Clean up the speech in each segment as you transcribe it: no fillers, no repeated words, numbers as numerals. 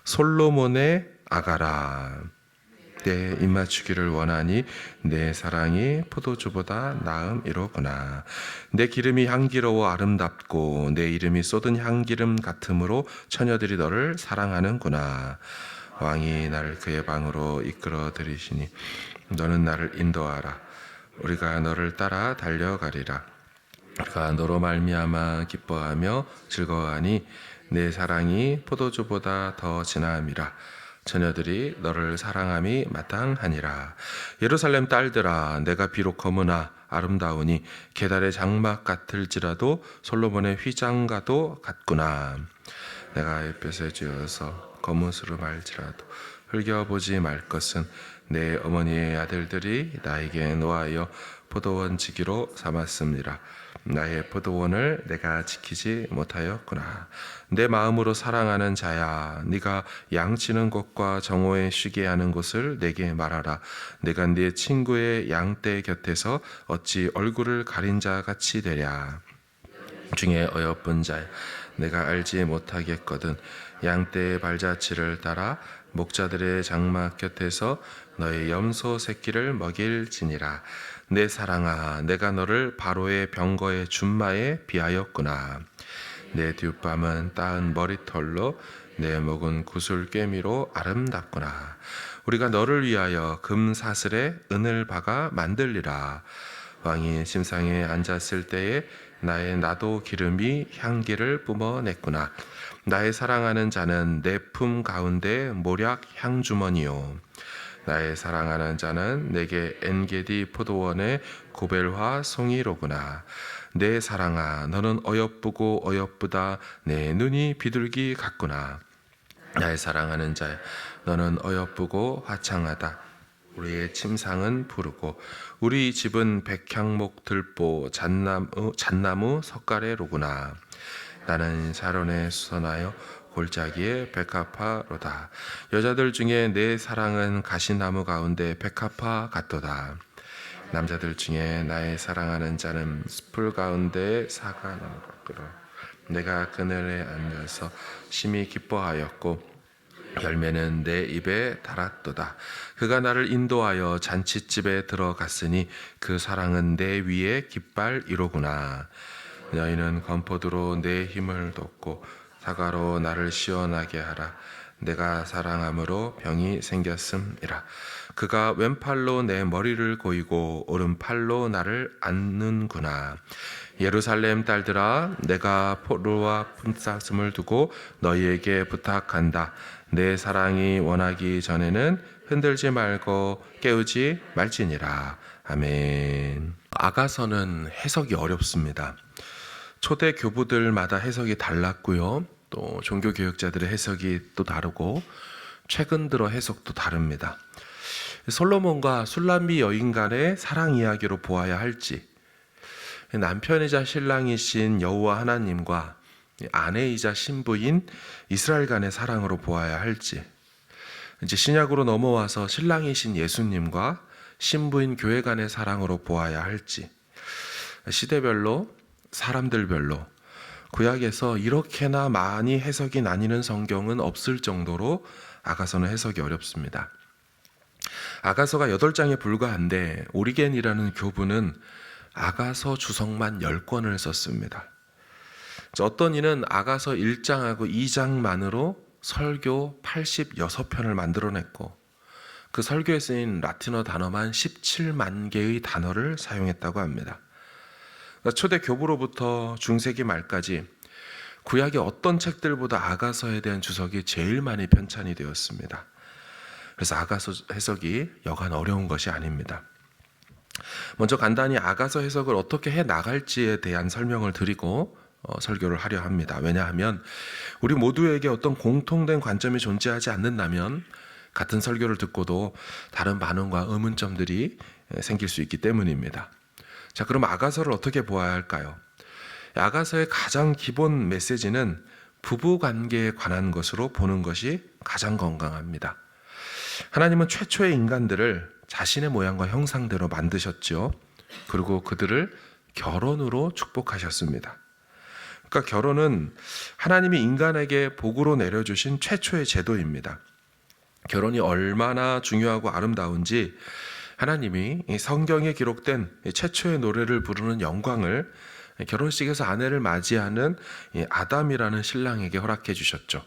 솔로몬의 아가라. 내 입맞추기를 원하니 내 사랑이 포도주보다 나음이로구나. 내 기름이 향기로워 아름답고 내 이름이 쏟은 향기름 같으므로 처녀들이 너를 사랑하는구나. 왕이 나를 그의 방으로 이끌어 들이시니 너는 나를 인도하라. 우리가 너를 따라 달려가리라. 우리가 너로 말미암아 기뻐하며 즐거워하니 내 사랑이 포도주보다 더 진함이라. 처녀들이 너를 사랑함이 마땅하니라. 예루살렘 딸들아, 내가 비록 검으나 아름다우니 계달의 장막 같을지라도 솔로몬의 휘장과도 같구나. 내가 햇볕에 쥐어서 거뭇으로 말지라도 흘겨보지 말 것은 내 어머니의 아들들이 나에게 노하여 포도원 지기로 삼았습니다. 나의 포도원을 내가 지키지 못하였구나. 내 마음으로 사랑하는 자야, 네가 양치는 곳과 정오에 쉬게 하는 곳을 내게 말하라. 내가 네 친구의 양떼 곁에서 어찌 얼굴을 가린 자 같이 되랴. 중에 어여쁜 자야, 내가 알지 못하겠거든. 양떼의 발자취를 따라 목자들의 장막 곁에서 너의 염소 새끼를 먹일지니라. 내 사랑아, 내가 너를 바로의 병거의 준마에 비하였구나. 내 뒷밤은 따은 머리털로 내 목은 구슬 꿰미로 아름답구나. 우리가 너를 위하여 금사슬에 은을 박아 만들리라. 왕이 침상에 앉았을 때에 나의 나도 기름이 향기를 뿜어냈구나. 나의 사랑하는 자는 내 품 가운데 모략 향주머니요. 나의 사랑하는 자는 내게 엔게디 포도원의 고벨화 송이로구나. 내 사랑아, 너는 어여쁘고 어여쁘다. 내 눈이 비둘기 같구나. 나의 사랑하는 자야, 너는 어여쁘고 화창하다. 우리의 침상은 푸르고 우리 집은 백향목 들보 잣나무 석가래로구나. 나는 샤론에 수선하여 골짜기에 백합화로다. 여자들 중에 내 사랑은 가시나무 가운데 백합화 같도다. 남자들 중에 나의 사랑하는 자는 숲풀 가운데 사과나무 같도다. 내가 그늘에 앉아서 심히 기뻐하였고 열매는 내 입에 달았도다. 그가 나를 인도하여 잔치집에 들어갔으니 그 사랑은 내 위에 깃발이로구나. 너희는 건포도로 내 힘을 돋고 사과로 나를 시원하게 하라. 내가 사랑함으로 병이 생겼음이라. 그가 왼팔로 내 머리를 고이고 오른팔로 나를 안는구나. 예루살렘 딸들아, 내가 포도와 품삯음을 두고 너희에게 부탁한다. 내 사랑이 원하기 전에는 흔들지 말고 깨우지 말지니라. 아멘. 아가서는 해석이 어렵습니다. 초대 교부들마다 해석이 달랐고요. 또 종교교역자들의 해석이 또 다르고 최근 들어 해석도 다릅니다. 솔로몬과 술람미 여인 간의 사랑 이야기로 보아야 할지, 남편이자 신랑이신 여호와 하나님과 아내이자 신부인 이스라엘 간의 사랑으로 보아야 할지, 이제 신약으로 넘어와서 신랑이신 예수님과 신부인 교회 간의 사랑으로 보아야 할지, 시대별로 사람들별로 구약에서 이렇게나 많이 해석이 나뉘는 성경은 없을 정도로 아가서는 해석이 어렵습니다. 아가서가 8장에 불과한데 오리겐이라는 교부는 아가서 주석만 10권을 썼습니다. 어떤 이는 아가서 1장하고 2장만으로 설교 86편을 만들어냈고 그 설교에 쓰인 라틴어 단어만 17만 개의 단어를 사용했다고 합니다. 초대 교부로부터 중세기 말까지 구약의 어떤 책들보다 아가서에 대한 주석이 제일 많이 편찬이 되었습니다. 그래서 아가서 해석이 여간 어려운 것이 아닙니다. 먼저 간단히 아가서 해석을 어떻게 해 나갈지에 대한 설명을 드리고 설교를 하려 합니다. 왜냐하면 우리 모두에게 어떤 공통된 관점이 존재하지 않는다면 같은 설교를 듣고도 다른 반응과 의문점들이 생길 수 있기 때문입니다. 자, 그럼 아가서를 어떻게 보아야 할까요? 아가서의 가장 기본 메시지는 부부관계에 관한 것으로 보는 것이 가장 건강합니다. 하나님은 최초의 인간들을 자신의 모양과 형상대로 만드셨죠. 그리고 그들을 결혼으로 축복하셨습니다. 그러니까 결혼은 하나님이 인간에게 복으로 내려주신 최초의 제도입니다. 결혼이 얼마나 중요하고 아름다운지 하나님이 이 성경에 기록된 최초의 노래를 부르는 영광을 결혼식에서 아내를 맞이하는 이 아담이라는 신랑에게 허락해 주셨죠.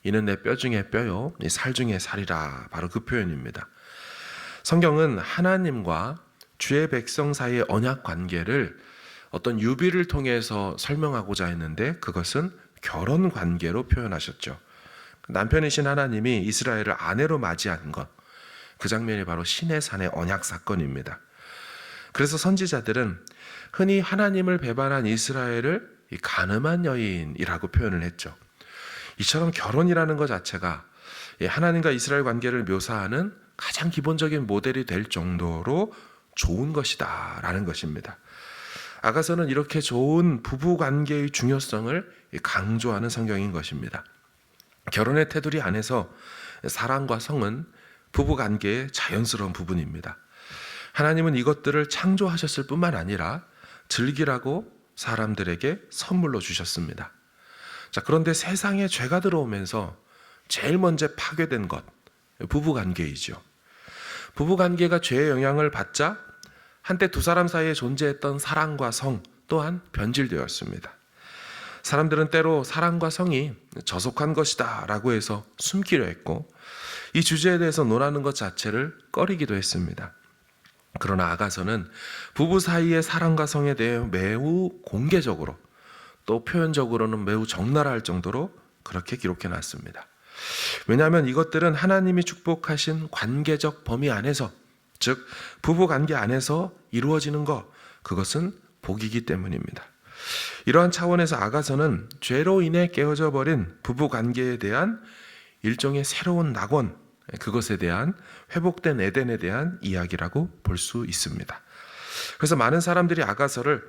이는 내 뼈 중에 뼈요, 살 중에 살이라. 바로 그 표현입니다. 성경은 하나님과 주의 백성 사이의 언약 관계를 어떤 유비를 통해서 설명하고자 했는데 그것은 결혼 관계로 표현하셨죠. 남편이신 하나님이 이스라엘을 아내로 맞이한 것, 그 장면이 바로 시내산의 언약 사건입니다. 그래서 선지자들은 흔히 하나님을 배반한 이스라엘을 가늠한 여인이라고 표현을 했죠. 이처럼 결혼이라는 것 자체가 하나님과 이스라엘 관계를 묘사하는 가장 기본적인 모델이 될 정도로 좋은 것이다 라는 것입니다. 아가서는 이렇게 좋은 부부 관계의 중요성을 강조하는 성경인 것입니다. 결혼의 테두리 안에서 사랑과 성은 부부 관계의 자연스러운 부분입니다. 하나님은 이것들을 창조하셨을 뿐만 아니라 즐기라고 사람들에게 선물로 주셨습니다. 자, 그런데 세상에 죄가 들어오면서 제일 먼저 파괴된 것, 부부 관계이죠. 부부 관계가 죄의 영향을 받자 한때 두 사람 사이에 존재했던 사랑과 성 또한 변질되었습니다. 사람들은 때로 사랑과 성이 저속한 것이다 라고 해서 숨기려 했고 이 주제에 대해서 논하는 것 자체를 꺼리기도 했습니다. 그러나 아가서는 부부 사이의 사랑과 성에 대해 매우 공개적으로 또 표현적으로는 매우 적나라할 정도로 그렇게 기록해 놨습니다. 왜냐하면 이것들은 하나님이 축복하신 관계적 범위 안에서, 즉 부부 관계 안에서 이루어지는 것, 그것은 복이기 때문입니다. 이러한 차원에서 아가서는 죄로 인해 깨어져 버린 부부 관계에 대한 일종의 새로운 낙원, 그것에 대한 회복된 에덴에 대한 이야기라고 볼 수 있습니다. 그래서 많은 사람들이 아가서를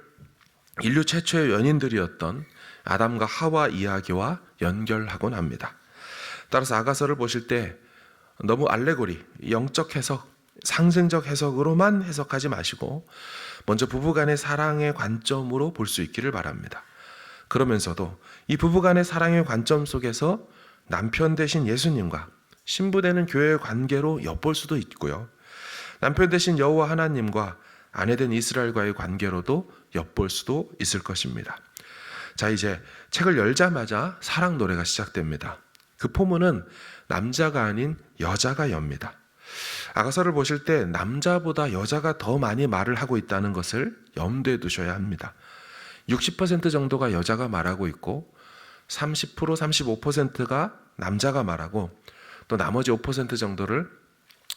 인류 최초의 연인들이었던 아담과 하와 이야기와 연결하곤 합니다. 따라서 아가서를 보실 때 너무 알레고리, 영적 해석, 상징적 해석으로만 해석하지 마시고 먼저 부부간의 사랑의 관점으로 볼 수 있기를 바랍니다. 그러면서도 이 부부간의 사랑의 관점 속에서 남편 되신 예수님과 신부 되는 교회의 관계로 엿볼 수도 있고요. 남편 되신 여호와 하나님과 아내 된 이스라엘과의 관계로도 엿볼 수도 있을 것입니다. 자, 이제 책을 열자마자 사랑 노래가 시작됩니다. 그 포문은 남자가 아닌 여자가 엽니다. 아가서를 보실 때 남자보다 여자가 더 많이 말을 하고 있다는 것을 염두에 두셔야 합니다. 60% 정도가 여자가 말하고 있고 30%, 35%가 남자가 말하고 또 나머지 5% 정도를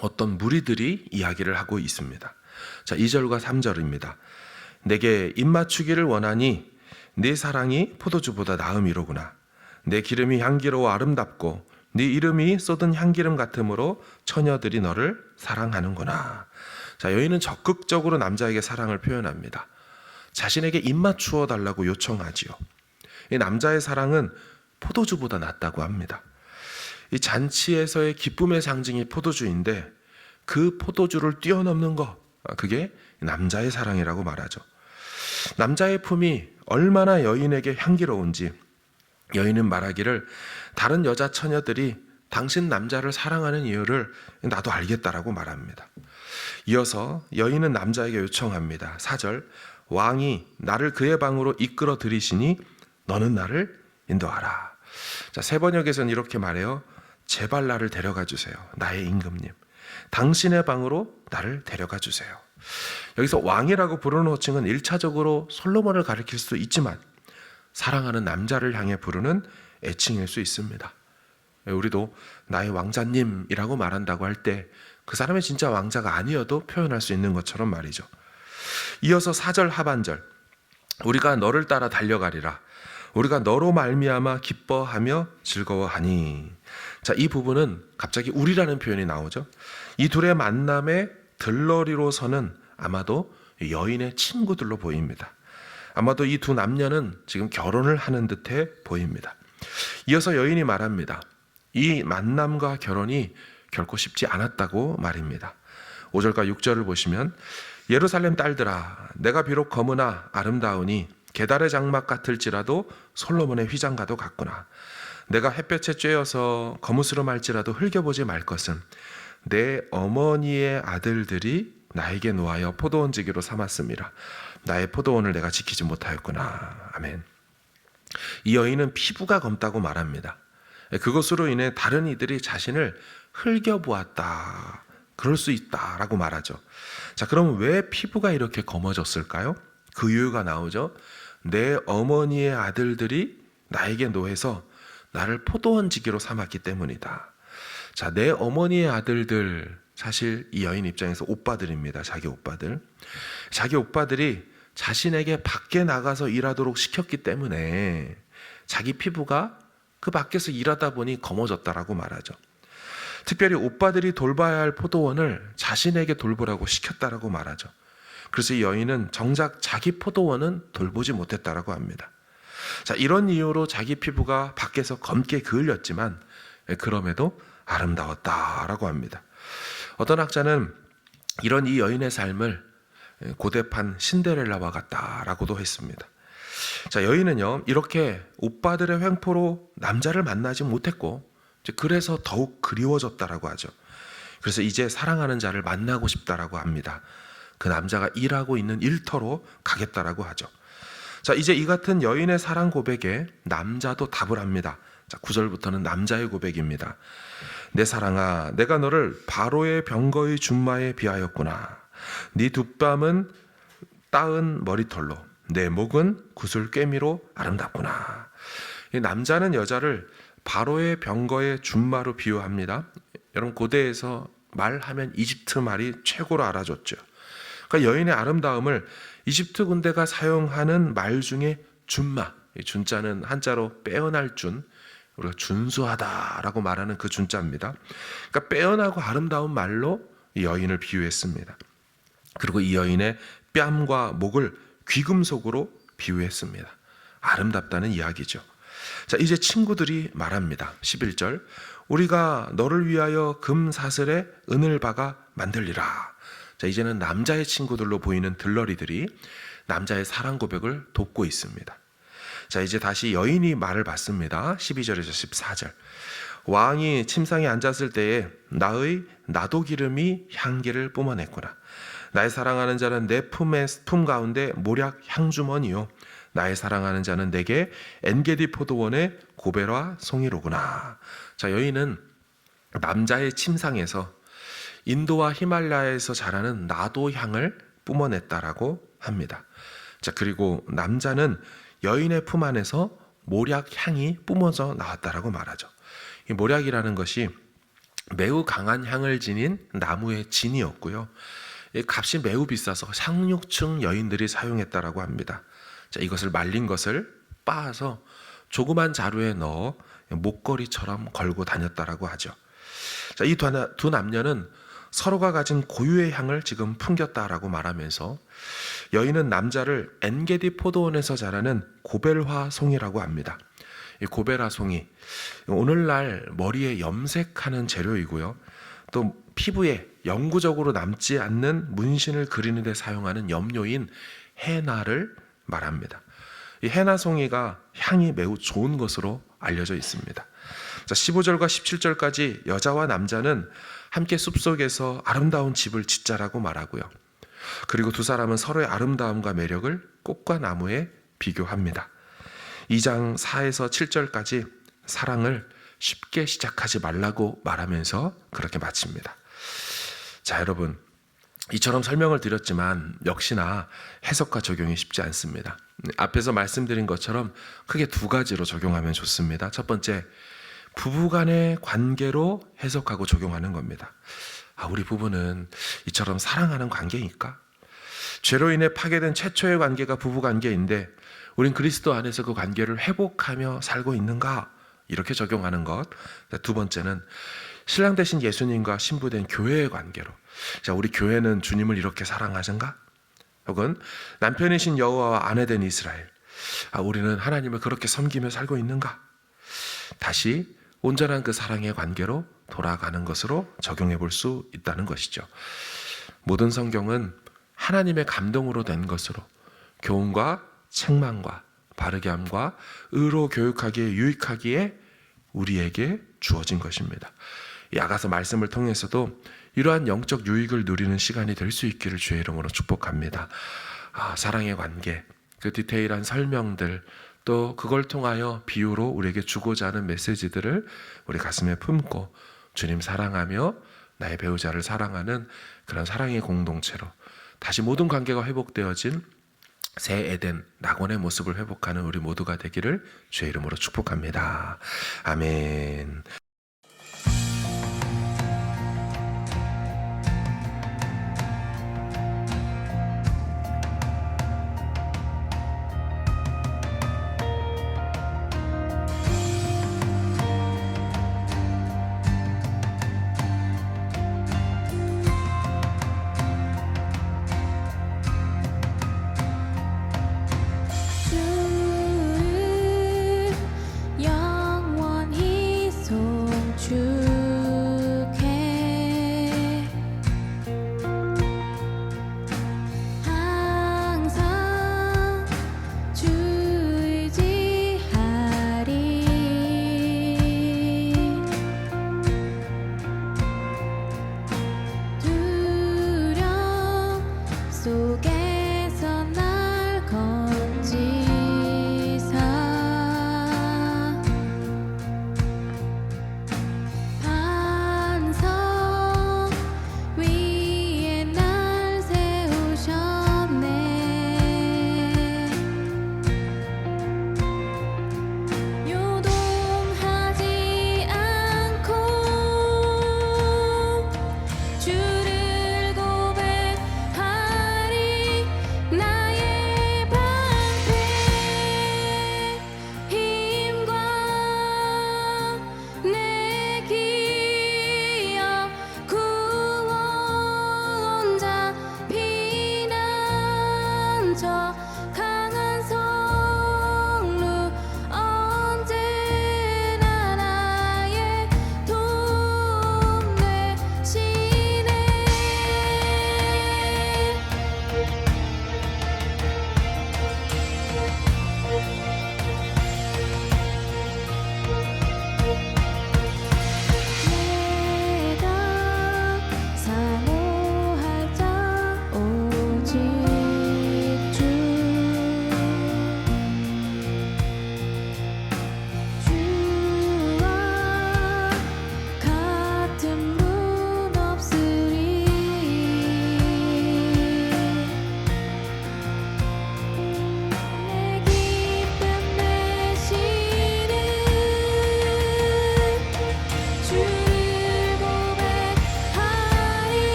어떤 무리들이 이야기를 하고 있습니다. 자, 2절과 3절입니다. 내게 입맞추기를 원하니 네 사랑이 포도주보다 나음이로구나. 내 기름이 향기로워 아름답고 네 이름이 쏟은 향기름 같으므로 처녀들이 너를 사랑하는구나. 자, 여인은 적극적으로 남자에게 사랑을 표현합니다. 자신에게 입맞추어 달라고 요청하지요. 이 남자의 사랑은 포도주보다 낫다고 합니다. 이 잔치에서의 기쁨의 상징이 포도주인데 그 포도주를 뛰어넘는 것, 그게 남자의 사랑이라고 말하죠. 남자의 품이 얼마나 여인에게 향기로운지 여인은 말하기를 다른 여자 처녀들이 당신 남자를 사랑하는 이유를 나도 알겠다라고 말합니다. 이어서 여인은 남자에게 요청합니다. 4절, 왕이 나를 그의 방으로 이끌어 들이시니 너는 나를 인도하라. 자, 세 번역에서는 이렇게 말해요. 제발 나를 데려가 주세요. 나의 임금님. 당신의 방으로 나를 데려가 주세요. 여기서 왕이라고 부르는 호칭은 1차적으로 솔로몬을 가리킬 수도 있지만 사랑하는 남자를 향해 부르는 애칭일 수 있습니다. 우리도 나의 왕자님이라고 말한다고 할 때 그 사람이 진짜 왕자가 아니어도 표현할 수 있는 것처럼 말이죠. 이어서 4절 하반절, 우리가 너를 따라 달려가리라. 우리가 너로 말미암아 기뻐하며 즐거워하니. 자, 이 부분은 갑자기 우리라는 표현이 나오죠. 이 둘의 만남의 들러리로서는 아마도 여인의 친구들로 보입니다. 아마도 이 두 남녀는 지금 결혼을 하는 듯해 보입니다. 이어서 여인이 말합니다. 이 만남과 결혼이 결코 쉽지 않았다고 말입니다. 5절과 6절을 보시면 예루살렘 딸들아, 내가 비록 검으나 아름다우니 게달의 장막 같을지라도 솔로몬의 휘장과도 같구나. 내가 햇볕에 쬐어서 거무스름할지라도 흘겨보지 말 것은 내 어머니의 아들들이 나에게 노하여 포도원지기로 삼았음이라. 나의 포도원을 내가 지키지 못하였구나. 아멘. 이 여인은 피부가 검다고 말합니다. 그것으로 인해 다른 이들이 자신을 흘겨보았다, 그럴 수 있다라고 말하죠. 자, 그럼 왜 피부가 이렇게 검어졌을까요? 그 이유가 나오죠. 내 어머니의 아들들이 나에게 노해서 나를 포도원지기로 삼았기 때문이다. 자, 내 어머니의 아들들, 사실 이 여인 입장에서 오빠들입니다. 자기 오빠들. 자기 오빠들이 자신에게 밖에 나가서 일하도록 시켰기 때문에 자기 피부가 그 밖에서 일하다 보니 검어졌다라고 말하죠. 특별히 오빠들이 돌봐야 할 포도원을 자신에게 돌보라고 시켰다라고 말하죠. 그래서 이 여인은 정작 자기 포도원은 돌보지 못했다라고 합니다. 자, 이런 이유로 자기 피부가 밖에서 검게 그을렸지만 그럼에도 아름다웠다라고 합니다. 어떤 학자는 이런 이 여인의 삶을 고대판 신데렐라와 같다라고도 했습니다. 자, 여인은요, 이렇게 오빠들의 횡포로 남자를 만나지 못했고 그래서 더욱 그리워졌다라고 하죠. 그래서 이제 사랑하는 자를 만나고 싶다라고 합니다. 그 남자가 일하고 있는 일터로 가겠다라고 하죠. 자, 이제 이 같은 여인의 사랑 고백에 남자도 답을 합니다. 자, 9절부터는 남자의 고백입니다. 내 사랑아, 내가 너를 바로의 병거의 준마에 비하였구나. 네 두 뺨은 따은 머리털로, 내 목은 구슬 꿰미로 아름답구나. 이 남자는 여자를 바로의 병거의 준마로 비유합니다. 여러분, 고대에서 말하면 이집트 말이 최고로 알아줬죠. 그러니까 여인의 아름다움을 이집트 군대가 사용하는 말 중에 준마, 이 준자는 한자로 빼어날 준, 우리가 준수하다라고 말하는 그 준자입니다. 그러니까 빼어나고 아름다운 말로 이 여인을 비유했습니다. 그리고 이 여인의 뺨과 목을 귀금속으로 비유했습니다. 아름답다는 이야기죠. 자, 이제 친구들이 말합니다. 11절, 우리가 너를 위하여 금사슬에 은을 박아 만들리라. 자, 이제는 남자의 친구들로 보이는 들러리들이 남자의 사랑 고백을 돕고 있습니다. 자, 이제 다시 여인이 말을 받습니다. 12절에서 14절. 왕이 침상에 앉았을 때에 나의 나도 기름이 향기를 뿜어냈구나. 나의 사랑하는 자는 내 품 가운데 모략 향주머니요, 나의 사랑하는 자는 내게 엔게디 포도원의 고베라 송이로구나. 자, 여인은 남자의 침상에서 인도와 히말라야에서 자라는 나도 향을 뿜어냈다라고 합니다. 자, 그리고 남자는 여인의 품 안에서 모략 향이 뿜어져 나왔다라고 말하죠. 이 모략이라는 것이 매우 강한 향을 지닌 나무의 진이었고요. 이 값이 매우 비싸서 상류층 여인들이 사용했다라고 합니다. 자, 이것을 말린 것을 빻아서 조그만 자루에 넣어 목걸이처럼 걸고 다녔다라고 하죠. 자, 이 두 남녀는 서로가 가진 고유의 향을 지금 풍겼다라고 말하면서 여인은 남자를 엔게디 포도원에서 자라는 고벨화 송이라고 합니다. 이 고벨화 송이, 오늘날 머리에 염색하는 재료이고요, 또 피부에 영구적으로 남지 않는 문신을 그리는 데 사용하는 염료인 헤나를 말합니다. 이 헤나 송이가 향이 매우 좋은 것으로 알려져 있습니다. 자, 15절과 17절까지 여자와 남자는 함께 숲속에서 아름다운 집을 짓자라고 말하고요. 그리고 두 사람은 서로의 아름다움과 매력을 꽃과 나무에 비교합니다. 2장 4에서 7절까지 사랑을 쉽게 시작하지 말라고 말하면서 그렇게 마칩니다. 자, 여러분, 이처럼 설명을 드렸지만 역시나 해석과 적용이 쉽지 않습니다. 앞에서 말씀드린 것처럼 크게 두 가지로 적용하면 좋습니다. 첫 번째, 부부간의 관계로 해석하고 적용하는 겁니다. 우리 부부는 이처럼 사랑하는 관계일까? 죄로 인해 파괴된 최초의 관계가 부부관계인데 우린 그리스도 안에서 그 관계를 회복하며 살고 있는가? 이렇게 적용하는 것. 두 번째는 신랑 되신 예수님과 신부된 교회의 관계로, 자, 우리 교회는 주님을 이렇게 사랑하신가? 혹은 남편이신 여호와와 아내된 이스라엘, 우리는 하나님을 그렇게 섬기며 살고 있는가? 다시 온전한 그 사랑의 관계로 돌아가는 것으로 적용해 볼 수 있다는 것이죠. 모든 성경은 하나님의 감동으로 된 것으로 교훈과 책망과 바르게 함과 의로 교육하기에 유익하기에 우리에게 주어진 것입니다. 이 아가서 말씀을 통해서도 이러한 영적 유익을 누리는 시간이 될 수 있기를 주의 이름으로 축복합니다. 사랑의 관계, 그 디테일한 설명들, 또 그걸 통하여 비유로 우리에게 주고자 하는 메시지들을 우리 가슴에 품고 주님 사랑하며 나의 배우자를 사랑하는 그런 사랑의 공동체로 다시 모든 관계가 회복되어진 새 에덴, 낙원의 모습을 회복하는 우리 모두가 되기를 주의 이름으로 축복합니다. 아멘. 주를 영원히 송축